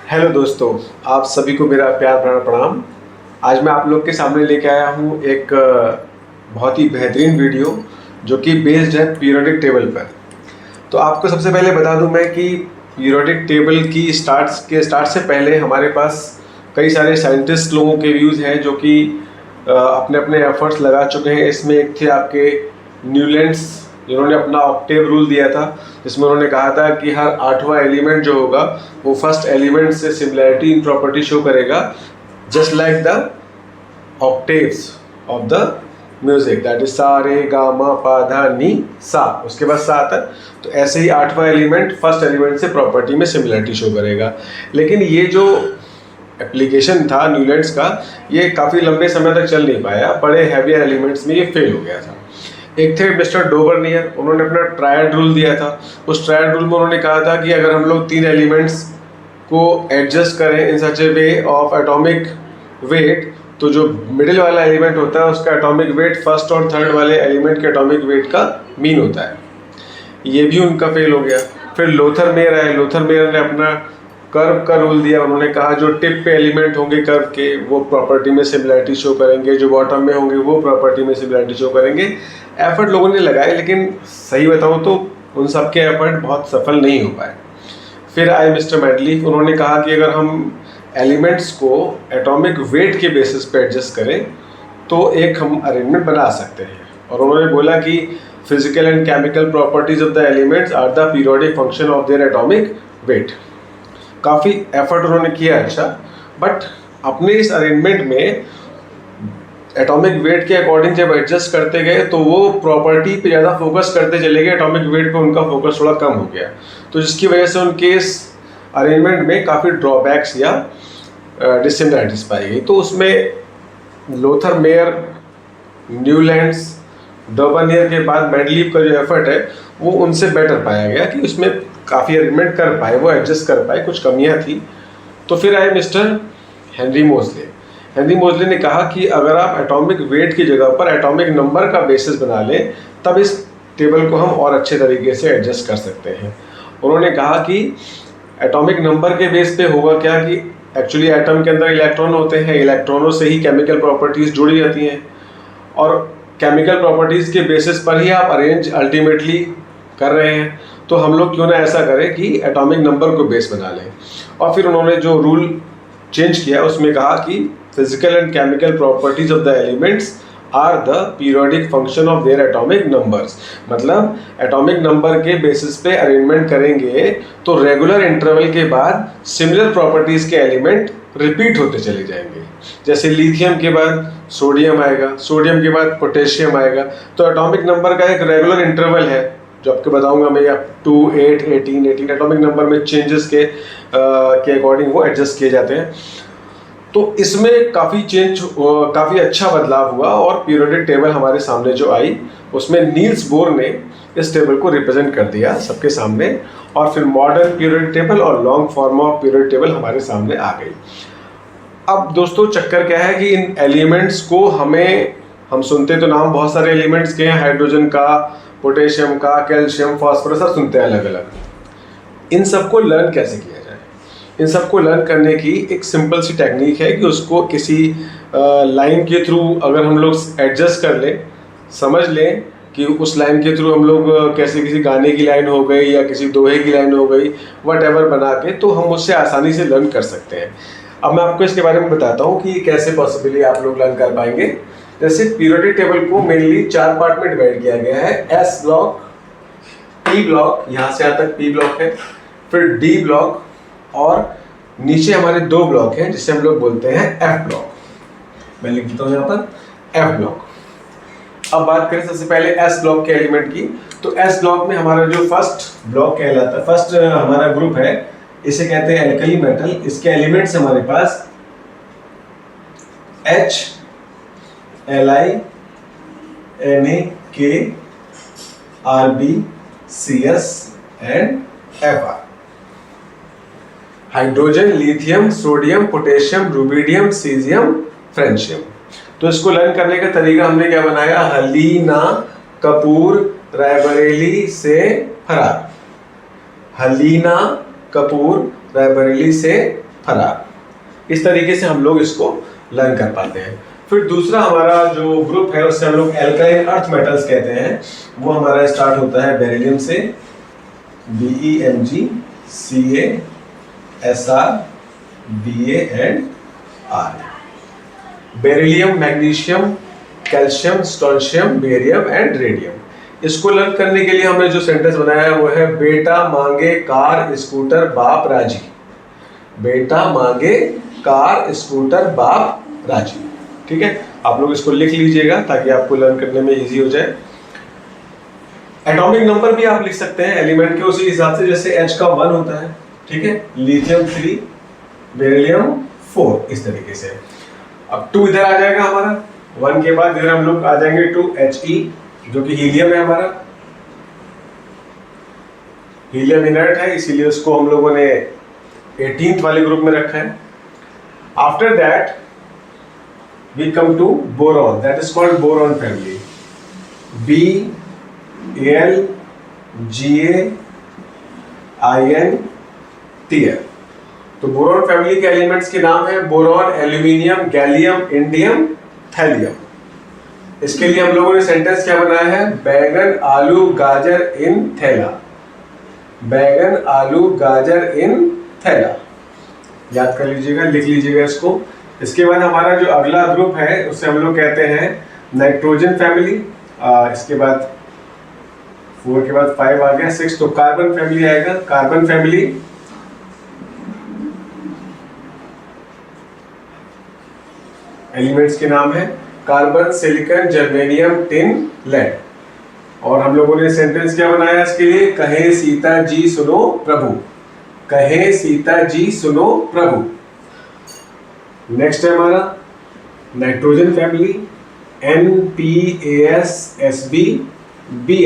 Hello दोस्तों, आप सभी को मेरा प्यार भरा प्रणाम। आज मैं आप लोग के सामने लेके आया हूँ एक बहुत ही बेहतरीन वीडियो जो कि बेस्ड है पीरियोडिक टेबल पर। तो आपको सबसे पहले बता दूं मैं कि पीरियोडिक टेबल की स्टार्ट से पहले हमारे पास कई सारे साइंटिस्ट लोगों के व्यूज़ हैं जो कि अपने अपने एफर्ट्स लगा चुके हैं। इसमें एक थे आपके न्यूलैंड्स, जिन्होंने अपना ऑक्टेव रूल दिया था, जिसमें उन्होंने कहा था कि हर 8वां एलिमेंट जो होगा वो फर्स्ट एलिमेंट से सिमिलैरिटी इन प्रॉपर्टी शो करेगा, just like the octaves of the music, that is सा रे गा मा पा धा नी सा, उसके बाद सा आता है। तो ऐसे ही 8वां एलिमेंट फर्स्ट एलिमेंट से प्रॉपर्टी में सिमिलैरिटी शो करेगा। लेकिन ये जो एप्लीकेशन था न्यूलैंड्स का, ये काफ़ी लंबे समय तक चल नहीं पाया, बड़े हैवियर एलिमेंट्स में ये फेल हो गया था। एक थे मिस्टर डोबर्नियर, उन्होंने अपना ट्रायड रूल दिया था। उस ट्रायड रूल में उन्होंने कहा था कि अगर हम लोग 3 एलिमेंट्स को एडजस्ट करें इन सच ए वे ऑफ एटॉमिक वेट, तो जो मिडिल वाला एलिमेंट होता है उसका एटॉमिक वेट फर्स्ट और थर्ड वाले एलिमेंट के एटॉमिक वेट का मीन होता है। ये भी उनका फेल हो गया। फिर लोथर मेयर आए। लोथर मेयर ने अपना कर्व का रूल दिया। उन्होंने कहा जो टिप पे एलिमेंट होंगे कर्व के वो प्रॉपर्टी में सिमिलैरिटी शो करेंगे, जो बॉटम में होंगे वो प्रॉपर्टी में सिमिलैरिटी शो करेंगे। एफर्ट लोगों ने लगाए, लेकिन सही बताऊं तो उन सब के एफर्ट बहुत सफल नहीं हो पाए। फिर आए मिस्टर मैडलीफ। उन्होंने कहा कि अगर हम एलिमेंट्स को एटॉमिक वेट के बेसिस पे एडजस्ट करें तो एक हम अरेंजमेंट बना सकते हैं। और उन्होंने बोला कि physical and chemical properties of the elements are the periodic function of their atomic weight. काफ़ी एफर्ट उन्होंने किया, अच्छा, बट अपने इस अरेंजमेंट में एटॉमिक वेट के अकॉर्डिंग जब एडजस्ट करते गए तो वो प्रॉपर्टी पे ज़्यादा फोकस करते चले गए, एटॉमिक वेट पे उनका फोकस थोड़ा कम हो गया। तो जिसकी वजह से उनके इस अरेंजमेंट में काफ़ी ड्रॉबैक्स या डिससिमिलैरिटीज पाई गई। तो उसमें लोथर मेयर, न्यूलैंड्स, डोबर्नियर के बाद मैडलीफ का जो एफर्ट है वो उनसे बेटर पाया गया कि उसमें काफ़ी अरेंजमेंट कर पाए, वो एडजस्ट कर पाए, कुछ कमियां थी। तो फिर आए मिस्टर हेनरी मोज़ले। हेनरी मोज़ले ने कहा कि अगर आप एटॉमिक वेट की जगह पर एटॉमिक नंबर का बेसिस बना लें तब इस टेबल को हम और अच्छे तरीके से एडजस्ट कर सकते हैं। उन्होंने कहा कि एटॉमिक नंबर के बेस पे होगा क्या कि एक्चुअली एटम के अंदर इलेक्ट्रॉन होते हैं, इलेक्ट्रॉनों से ही केमिकल प्रॉपर्टीज़ जुड़ी जाती हैं और केमिकल प्रॉपर्टीज़ के बेसिस पर ही आप अरेंज अल्टीमेटली कर रहे हैं। तो हम लोग क्यों ना ऐसा करें कि एटॉमिक नंबर को बेस बना लें। और फिर उन्होंने जो रूल चेंज किया उसमें कहा कि physical and chemical properties of the elements are the periodic function of their atomic numbers. मतलब एटॉमिक नंबर के बेसिस पे अरेंजमेंट करेंगे तो रेगुलर इंटरवल के बाद सिमिलर प्रॉपर्टीज के एलिमेंट रिपीट होते चले जाएंगे। जैसे लिथियम के बाद सोडियम आएगा, सोडियम के बाद पोटेशियम आएगा। तो एटॉमिक नंबर का एक रेगुलर इंटरवल है जो आपको बताऊंगा मैं, 2, 8, 18 एटॉमिक नंबर में चेंजेस के अकॉर्डिंग वो एडजस्ट किए जाते हैं। तो इसमें काफ़ी अच्छा बदलाव हुआ और पीरियोडिक टेबल हमारे सामने जो आई उसमें नील्स बोर ने इस टेबल को रिप्रेजेंट कर दिया सबके सामने। और फिर मॉडर्न पीरियोडिक टेबल और long form of periodic table हमारे सामने आ गई। अब दोस्तों चक्कर क्या है कि इन एलिमेंट्स को हम सुनते तो नाम बहुत सारे एलिमेंट्स के हैं, हाइड्रोजन का, पोटेशियम का, कैल्शियम, फास्फोरस, सब सुनते हैं अलग अलग। इन सबको लर्न कैसे किया जाए? इन सबको लर्न करने की एक सिंपल सी टेक्निक है कि उसको किसी लाइन के थ्रू अगर हम लोग एडजस्ट कर लें, समझ लें कि उस लाइन के थ्रू हम लोग कैसे, किसी गाने की लाइन हो गई या किसी दोहे की लाइन हो गई, वट एवर बना के, तो हम उससे आसानी से लर्न कर सकते हैं। अब मैं आपको इसके बारे में बताता हूँ कि कैसे पॉसिबली आप लोग लर्न कर पाएंगे। जैसे पीरियोडिक टेबल को मेनली 4 पार्ट में डिवाइड किया गया है। एस ब्लॉक, पी ब्लॉक, यहाँ से यहाँ तक पी ब्लॉक है, फिर डी ब्लॉक और नीचे हमारे 2 ब्लॉक हैं जिसे हम लोग बोलते हैं एफ ब्लॉक। मैं लिख देता हूँ यहाँ पर एफ ब्लॉक। अब बात करें सबसे पहले एस ब्लॉक के एलिमेंट की, तो एस ब्लॉक में हमारा जो फर्स्ट ब्लॉक कहलाता है, फर्स्ट हमारा ग्रुप है, इसे कहते हैं एल्कली मेटल। इसके एलिमेंट्स हमारे पास H, Li, Na, K, Rb, Cs and Fr। Hydrogen, lithium, sodium, potassium, rubidium, caesium, francium. तो इसको लर्न करने का तरीका हमने क्या बनाया? हलीना कपूर रायबरेली से फरार। हलीना कपूर रायबरेली से खराब। इस तरीके से हम लोग इसको लर्न कर पाते हैं। फिर दूसरा हमारा जो ग्रुप है उससे हम लोग एल्काइल अर्थ मेटल्स कहते हैं, वो हमारा स्टार्ट होता है बेरिलियम से, BeMg CaSr Ba and R। Beryllium, magnesium, calcium, strontium, barium and radium. इसको लर्न करने के लिए हमने जो सेंटेंस बनाया है वो है बेटा मांगे कार स्कूटर बाप राजी। बेटा मांगे कार स्कूटर बाप राजी। ठीक है, आप लोग इसको लिख लीजिएगा ताकि आपको लर्न करने में इजी हो जाए। एटॉमिक नंबर भी आप लिख सकते हैं एलिमेंट के उसी हिसाब से, जैसे H का 1 होता है, ठीक है, लिथियम 3, बेरिलियम 4, इस तरीके से। अब 2 इधर आ जाएगा हमारा, 1 के बाद इधर हम लोग आ जाएंगे 2 He, जो कि हीलियम है हमारा। हीलियम इनर्ट है इसीलिए उसको हम लोगों ने 18th वाले ग्रुप में रखा है। After that we come to boron, that is called boron family, Bal GaIn Tl। तो बोरॉन फैमिली के एलिमेंट्स के नाम है boron, aluminium, gallium, indium, thallium. इसके लिए हम लोगों ने सेंटेंस क्या बनाया है, बैगन आलू गाजर इन थैला। बैगन आलू गाजर इन थैला, याद कर लीजिएगा, लिख लीजिएगा इसको। इसके बाद हमारा जो अगला ग्रुप है उसे हम लोग कहते हैं नाइट्रोजन फैमिली। इसके बाद 4 के बाद 5 आ गया, 6 तो कार्बन फैमिली आएगा। कार्बन फैमिली एलिमेंट्स के नाम है carbon, silicon, germanium, tin, lead. और हम लोगों ने सेंटेंस क्या बनाया इसके लिए, कहे सीता जी सुनो प्रभु। कहे सीता जी सुनो प्रभु। नेक्स्ट है हमारा nitrogen family, NPASSB Bi।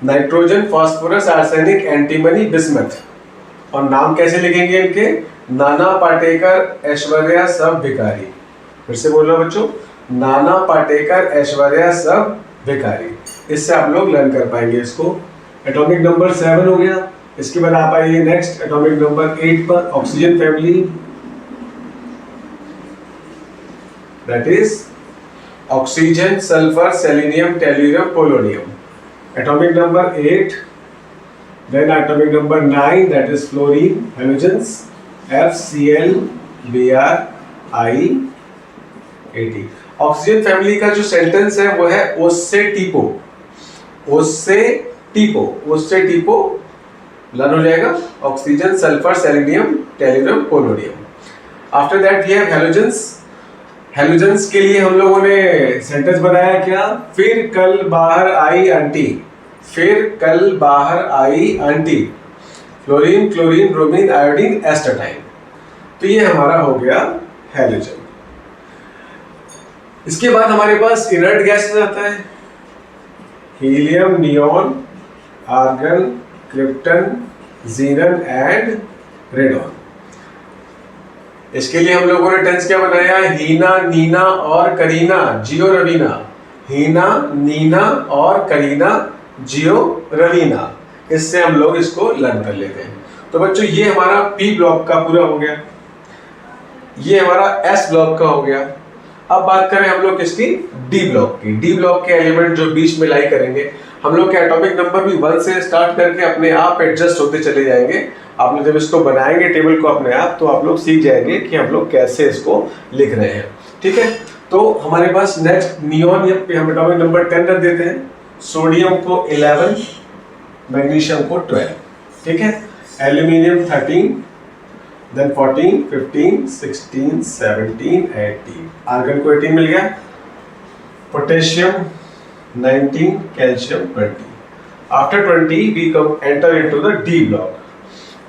Nitrogen, phosphorus, arsenic, antimony, bismuth. और नाम कैसे लिखेंगे इनके, नाना पाटेकर, ऐश्वर्या, सब भिखारी। फिर से बोलना बच्चों, नाना पाटेकर, ऐश्वर्या, सब भिखारी। इससे आप लोग लर्न कर पाएंगे इसको। एटॉमिक नंबर 7 हो गया। इसके बाद आप आइए नेक्स्ट एटॉमिक नंबर 8 पर, oxygen family, that is oxygen, sulphur, selenium, tellurium, polonium. Atomic number 8, then atomic number 9 that is fluorine, halogens, FCl, Br, I, AT। Oxygen family का जो सेंटेंस है वो है ओस से टीपो। ओस से टीपो, ओस से टीपो लर्न हो जाएगा। Oxygen, sulphur, selenium, tellurium, polonium. After that we have halogens. Halogens के लिए हम लोगों ने सेंटेंस बनाया क्या, फिर कल बाहर आई आंटी। फिर कल बाहर आई auntie. Fluorine, chlorine, bromine, iodine, astatine. तो ये हमारा हो गया हैलोजन। इसके बाद हमारे पास इनर्ट गैसेस आता है, helium, neon, argon, krypton, xenon and radon. इसके लिए हम लोगों ने टेंस क्या बनाया, हीना, नीना और करीना, जियो रवीना। हीना, नीना और करीना, जियो रवीना। इससे हम लोग इसको लर्न कर लेते हैं। तो बच्चों ये हमारा पी ब्लॉक का पूरा हो गया, ये हमारा एस ब्लॉक का हो गया। अब बात करें हम लोग किसकी, डी ब्लॉक की। डी ब्लॉक के एलिमेंट जो बीच में लाई करेंगे, हम लोग के एटॉमिक नंबर भी 1 से स्टार्ट करके अपने आप एडजस्ट होते चले जाएंगे। आप लोग जब इसको बनाएंगे टेबल को अपने आप, तो आप लोग सीख जाएंगे कि हम लोग कैसे इसको लिख रहे हैं। ठीक है, तो हमारे पास नेक्स्ट नियॉन या हम एटॉमिक नंबर 10 रख देते हैं, सोडियम को 11, मैग्नीशियम को 12। ठीक है, एल्यूमिनियम 13, देन 14, 15, 16, 17, 18, आर्गन को 18 मिल गया, potassium 19, calcium 20। After 20 we come enter into the D block.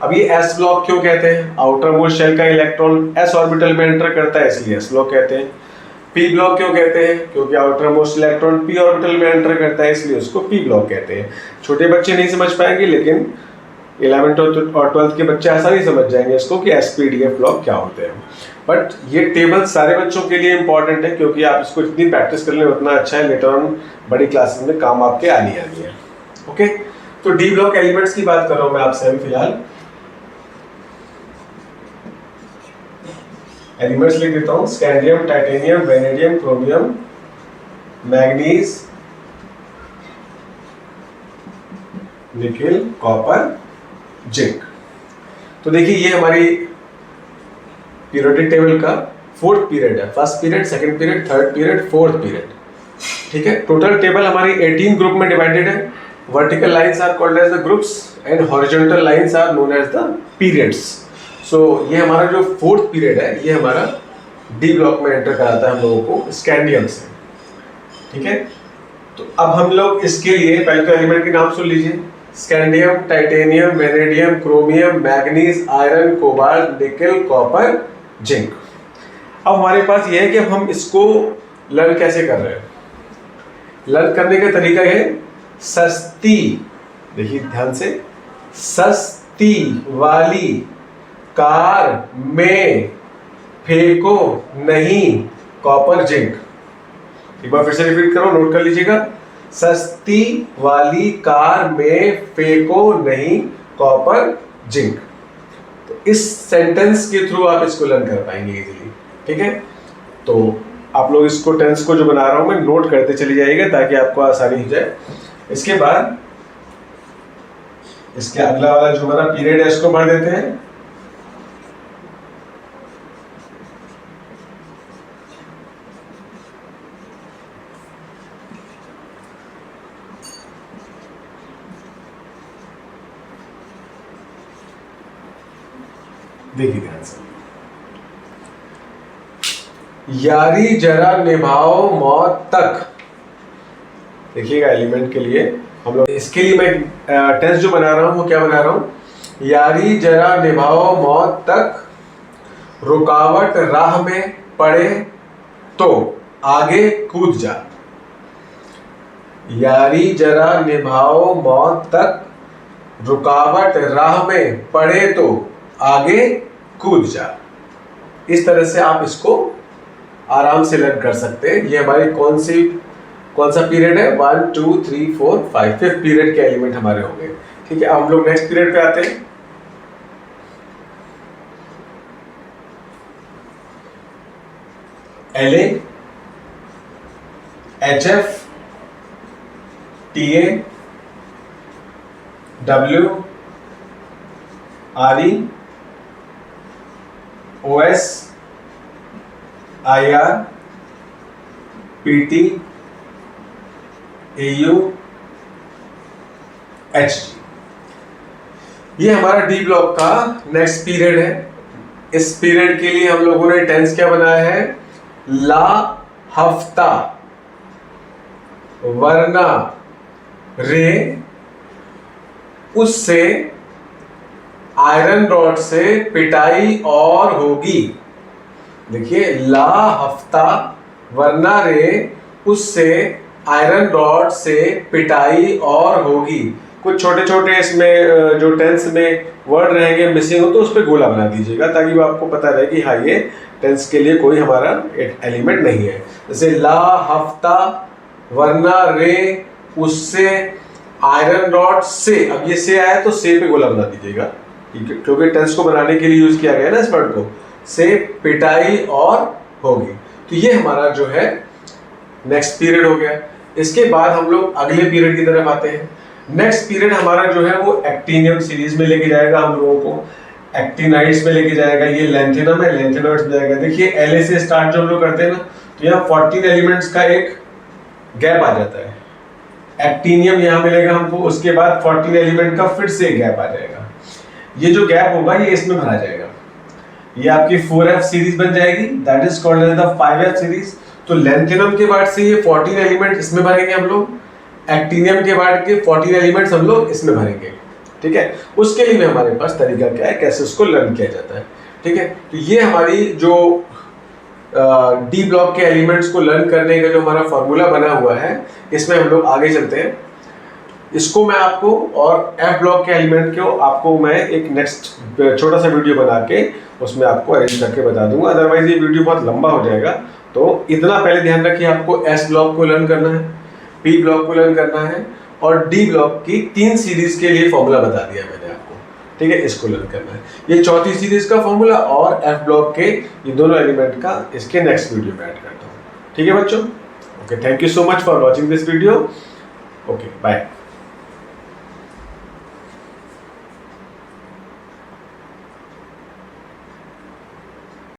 अब ये एस ब्लॉक क्यों कहते हैं, आउटर मोस्ट शेल का इलेक्ट्रॉन एस ऑर्बिटल में एंटर करता है इसलिए एस ब्लॉक कहते हैं। पी ब्लॉक क्यों कहते हैं, क्योंकि outer most electron P orbital में एंटर करता है इसलिए उसको पी ब्लॉक कहते हैं। छोटे बच्चे नहीं समझ पाएंगे, लेकिन 11th और 12th के बच्चे आसानी समझ जाएंगे इसको कि एसपीडीएफ ब्लॉक क्या होते हैं। बट ये टेबल सारे बच्चों के लिए इंपॉर्टेंट है, क्योंकि आप इसको जितनी प्रैक्टिस कर लें उतना अच्छा है, लेटर ऑन बड़ी क्लासेस में काम आपके आनी है। ओके, तो डी ब्लॉक एलिमेंट्स की बात कर रहा हूं मैं आपसे अभी फिलहाल। एलिमेंट्स लिख देता हूँ, scandium, titanium, vanadium, chromium, manganese, nickel, copper, zinc. तो देखिए ये हमारी पीरियोडिक टेबल का फोर्थ पीरियड है, first period, second period, third period, fourth period. ठीक है, टोटल टेबल हमारी 18 ग्रुप में डिवाइडेड है। Vertical lines are called as the groups and horizontal lines are known as the periods. So ये हमारा जो फोर्थ पीरियड है ये हमारा डी ब्लॉक में एंटर कराता है हम लोगों को स्कैंडियम से। ठीक है, तो अब हम लोग इसके लिए पहले तो एलिमेंट के नाम सुन लीजिए, scandium, titanium, vanadium, chromium, manganese, iron, cobalt, nickel, copper, zinc. अब हमारे पास ये है कि अब हम इसको लर्न कैसे कर रहे हैं। लर्न करने का तरीका है सस्ती, देखिए ध्यान से, सस्ती वाली कार में फेंको नहीं कॉपर जिंक। एक बार फिर से रिपीट करो, नोट कर लीजिएगा, सस्ती वाली कार में फेंको नहीं कॉपर जिंक। तो इस सेंटेंस के थ्रू आप इसको लर्न कर पाएंगे इजीली। ठीक है, तो आप लोग इसको टेंस को जो बना रहा हूं मैं नोट करते चले जाइएगा ताकि आपको आसानी हो जाए। इसके बाद इसके अगला वाला जो हमारा पीरियड है इसको पढ़ देते हैं। देखिए ध्यान से, यारी जरा निभाओ मौत तक। देखिएगा एलिमेंट के लिए हम लोग, इसके लिए मैं टेंस जो बना रहा हूं वो क्या बना रहा हूं, यारी जरा निभाओ मौत तक, रुकावट राह में पड़े तो आगे कूद जा। यारी जरा निभाओ मौत तक, रुकावट राह में पड़े तो आगे कूद जा। इस तरह से आप इसको आराम से लर्न कर सकते हैं। ये हमारी कौन सा पीरियड है, 1 2 3 4 5, फिफ्थ पीरियड के एलिमेंट हमारे होंगे। ठीक है, अब हम लोग नेक्स्ट पीरियड पे आते हैं। LA, HF, TA, W, RE, OS, IR, PT, AU, HG। ये हमारा डी ब्लॉक का नेक्स्ट पीरियड है। इस पीरियड के लिए हम लोगों ने टेंस क्या बनाया है, ला हफ्ता, वरना रे उससे आयरन रॉड से पिटाई और होगी। देखिए, ला हफ्ता वरना रे उससे आयरन रॉड से पिटाई और होगी। कुछ छोटे छोटे इसमें जो टेंस में वर्ड रहेंगे मिसिंग हो तो उस पर गोला बना दीजिएगा ताकि वो आपको पता रहे कि हाँ ये टेंस के लिए कोई हमारा एलिमेंट नहीं है। जैसे ला हफ्ता वरना रे उससे आयरन रॉड से, अब ये से आया तो से पे गोला बना दीजिएगा क्योंकि टेंस को बनाने के लिए यूज किया गया ना इस वर्ड को, से पिटाई और होगी। तो ये हमारा जो है नेक्स्ट पीरियड हो गया। इसके बाद हम लोग अगले पीरियड की तरफ आते हैं। नेक्स्ट पीरियड हमारा जो है वो एक्टिनियम सीरीज में लेके जाएगा हम लोगों को, एक्टिनाइड्स में लेके जाएगा। ये लेंथेनम है, लेंथेनॉइड्स में जाएगा। देखिए एल से स्टार्ट जो हम लोग करते हैं ना, तो यहाँ 14 एलिमेंट्स का एक गैप आ जाता है। एक्टिनियम यहाँ मिलेगा हमको, उसके बाद 14 एलिमेंट का फिर से गैप आ जाएगा। ये जो गैप होगा ये इसमें भरा जाएगा, ये आपकी 4F सीरीज बन जाएगी, that is called as the 5F series. तो लेंथेनम के बाद से ये 14 एलिमेंट इसमें भरेंगे हम लोग, एक्टिनियम के बाद के 14 एलिमेंट्स हम लोग इसमें भरेंगे। ठीक है, उसके लिए हमारे पास तरीका क्या है, कैसे उसको लर्न किया जाता है। ठीक है, तो ये हमारी जो डी ब्लॉक के एलिमेंट्स को लर्न करने का जो हमारा फॉर्मूला बना हुआ है, इसमें हम लोग आगे चलते हैं। इसको मैं आपको और एफ ब्लॉक के एलिमेंट को आपको मैं एक नेक्स्ट छोटा सा वीडियो बना के उसमें आपको अरेंज करके बता दूंगा, अदरवाइज ये वीडियो बहुत लंबा हो जाएगा। तो इतना पहले ध्यान रखिए, आपको एस ब्लॉक को लर्न करना है, पी ब्लॉक को लर्न करना है और डी ब्लॉक की 3 सीरीज के लिए फॉर्मूला बता दिया मैंने आपको। ठीक है, इसको लर्न करना है। ये चौथी सीरीज का फॉर्मूला और एफ ब्लॉक के ये दोनों एलिमेंट का इसके नेक्स्ट वीडियो में ऐड करता हूँ। ठीक है बच्चों, okay, thank you so much for watching this video. Okay, bye.